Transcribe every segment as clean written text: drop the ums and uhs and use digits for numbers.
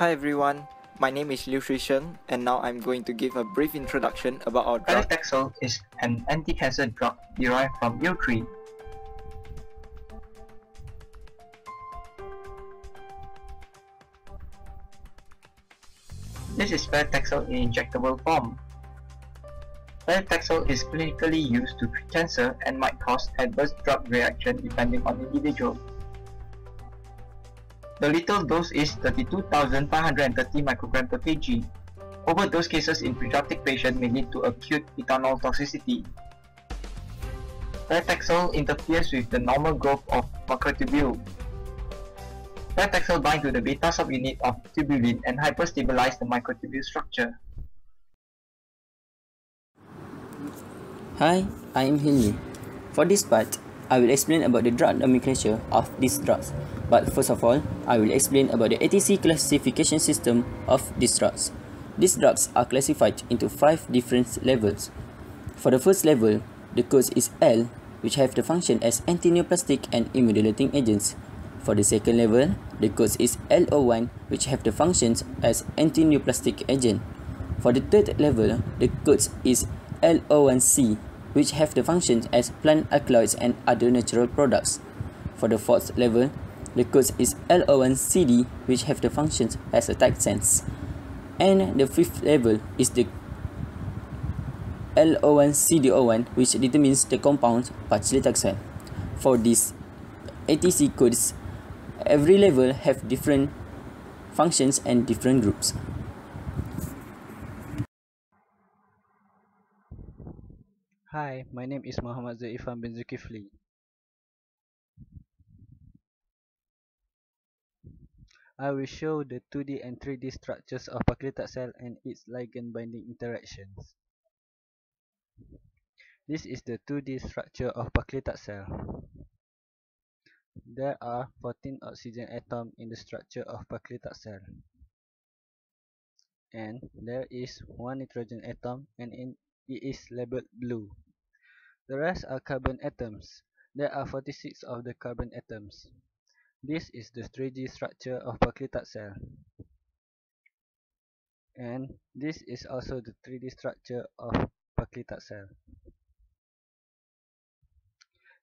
Hi everyone, my name is LEW SHUI SHENG, and now I'm going to give a brief introduction about our drug. Paclitaxel is an anti-cancer drug derived from yew tree. This is paclitaxel in injectable form. Paclitaxel is clinically used to treat cancer and might cause adverse drug reaction depending on individual. The lethal dose is 32,530 microgram per kg. Overdose cases in pediatric patients may lead to acute ethanol toxicity. Paclitaxel interferes with the normal growth of microtubule. Paclitaxel binds to the beta subunit of tubulin and hyperstabilize the microtubule structure. Hi, I am HILMI. For this part, I will explain about the drug nomenclature of these drugs. But first of all, I will explain about the ATC classification system of these drugs. These drugs are classified into 5 different levels. For the first level, the code is L, which have the function as antineoplastic and immunodilating agents. For the second level, the code is LO1, which have the functions as antineoplastic agent. For the third level, the code is LO1C, which have the functions as plant alkaloids and other natural products. For the fourth level, the code is LO1CD, which have the functions as a taxanes. And the fifth level is the LO1CDO1, which determines the compound paclitaxel. For these ATC codes, every level have different functions and different groups. Hi, my name is Muhammad bin ZULKIFLI. I will show the 2D and 3D structures of paclitaxel and its ligand binding interactions. This is the 2D structure of paclitaxel. There are 14 oxygen atoms in the structure of paclitaxel. And there is 1 nitrogen atom and it is labeled blue. The rest are carbon atoms. There are 46 of the carbon atoms. This is the 3D structure of paclitaxel. And this is also the 3D structure of paclitaxel.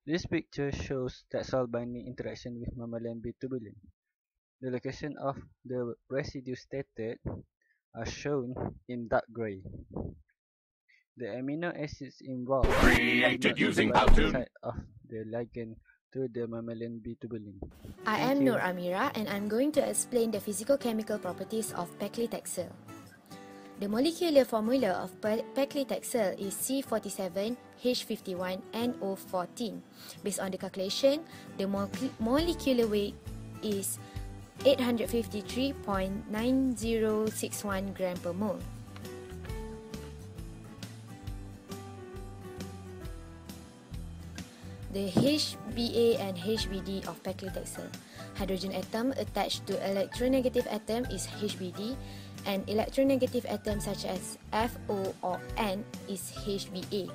This picture shows taxol binding interaction with mammalian B tubulin. The location of the residue stated are shown in dark gray. The amino acids involved created using side of the ligand to the mammalian B tubulin. I am NOOR AMIRAH and I'm going to explain the physicochemical properties of paclitaxel. The molecular formula of paclitaxel is C47H51NO14. Based on the calculation, the molecular weight is 853.9061 gram per mole. The HBA and HBD of paclitaxel. Hydrogen atom attached to electronegative atom is HBD, and electronegative atoms such as FO or N is HBA.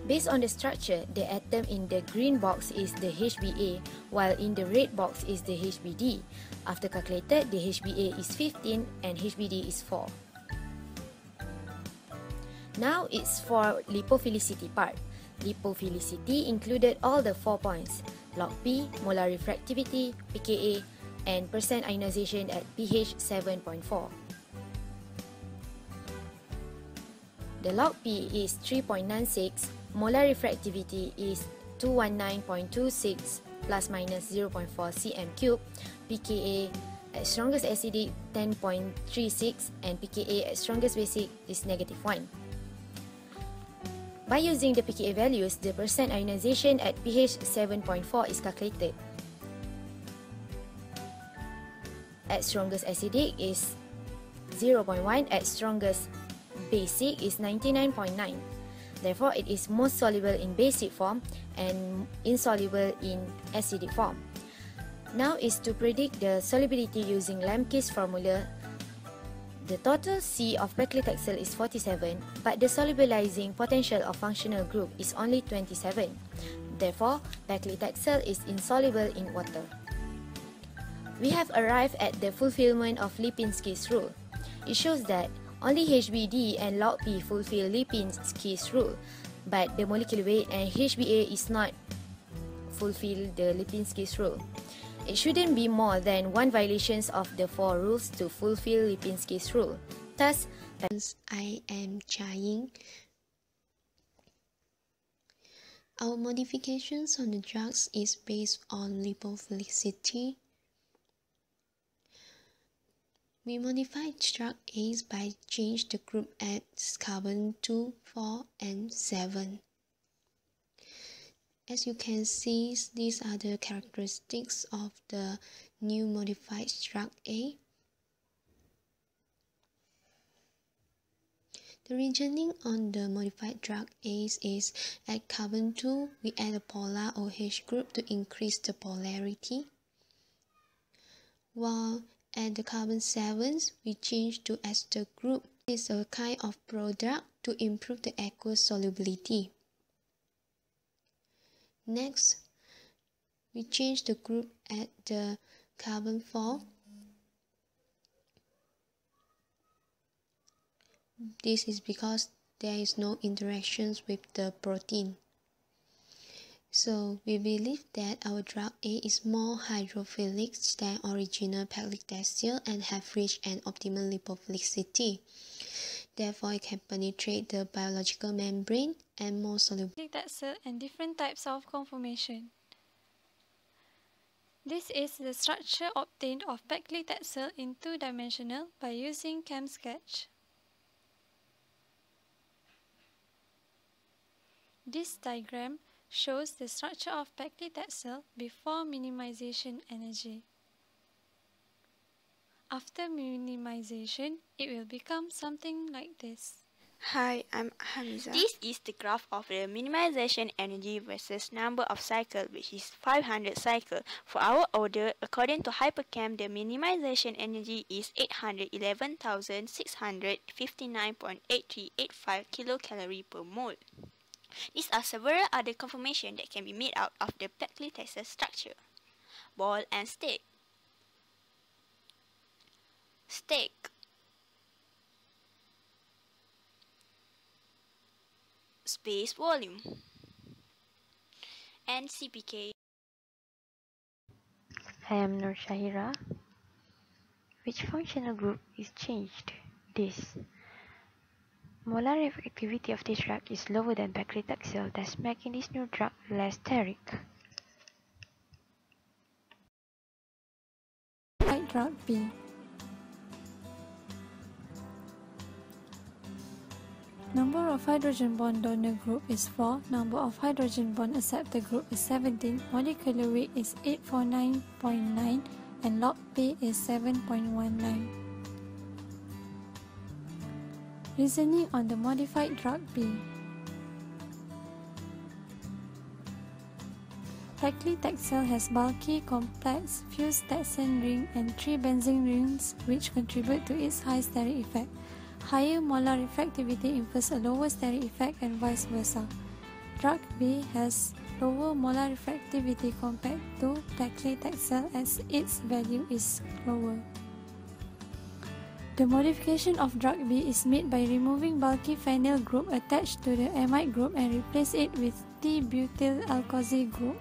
Based on the structure, the atom in the green box is the HBA, while in the red box is the HBD. After calculated, the HBA is 15 and HBD is 4. Now it's for lipophilicity part. Lipophilicity included all the 4 points: log P, molar refractivity, pKa, and percent ionization at pH 7.4. The log P is 3.96, molar refractivity is 219.26 plus minus 0.4 cm3, pKa at strongest acidic 10.36, and pKa at strongest basic is -1. By using the pKa values, the percent ionization at pH 7.4 is calculated. At strongest acidic is 0.1, at strongest basic is 99.9. Therefore, it is most soluble in basic form and insoluble in acidic form. Now is to predict the solubility using Lemke's formula. The total C of paclitaxel is 47, but the solubilizing potential of functional group is only 27. Therefore, paclitaxel is insoluble in water. we have arrived at the fulfillment of Lipinski's rule. It shows that only HBD and log P fulfill Lipinski's rule, but the molecular weight and HbA is not fulfill the Lipinski's rule. It shouldn't be more than one violation of the 4 rules to fulfill Lipinski's rule. Thus, I am Ying. Our modifications on the drugs is based on lipophilicity. We modified drug A by change the group at carbon 2, 4, and 7. As you can see, these are the characteristics of the new modified drug A. The reasoning on the modified drug A is at carbon 2, we add a polar OH group to increase the polarity, while at the carbon 7s, we change to ester group. This is a kind of product to improve the aqueous solubility. Next, we change the group at the carbon 4. This is because there is no interactions with the protein. So we believe that our drug A is more hydrophilic than original paclitaxel and have reached an optimal lipophilicity. Therefore, it can penetrate the biological membrane and more soluble. Paclitaxel and different types of conformation. This is the structure obtained of paclitaxel in 2-dimensional by using ChemSketch. This diagram shows the structure of paclitaxel before minimization energy. After minimization, it will become something like this. Hi, I'm HAMIZA. This is the graph of the minimization energy versus number of cycles, which is 500 cycles. For our order, according to Hyperchem, the minimization energy is 811,659.8385 kilocalorie per mole. These are several other conformations that can be made out of the paclitaxel structure. Ball and stick. Stick. Space volume. And CPK. I am NOORSHAHIRA. Which functional group is changed? This. Molar reactivity of this drug is lower than paclitaxel, thus making this new drug less steric. Drug B. Number of hydrogen bond donor group is 4, number of hydrogen bond acceptor group is 17, molecular weight is 849.9, and log P is 7.19. Reasoning on the modified drug B. Paclitaxel has bulky, complex, fused taxane ring and 3 benzene rings which contribute to its high steric effect. Higher molar refractivity infers a lower steric effect and vice versa. Drug B has lower molar refractivity compared to paclitaxel as its value is lower. The modification of drug B is made by removing bulky phenyl group attached to the amide group and replace it with T-butyl alkoxy group.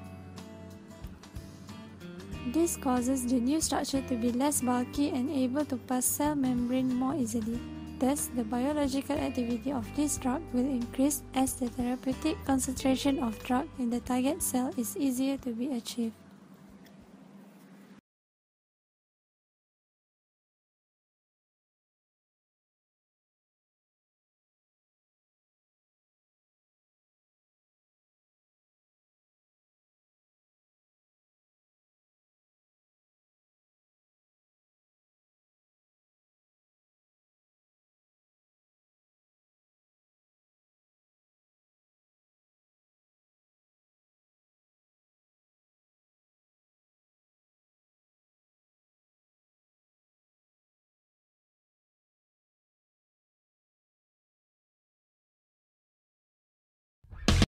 This causes the new structure to be less bulky and able to pass cell membrane more easily. Thus, the biological activity of this drug will increase as the therapeutic concentration of drug in the target cell is easier to be achieved.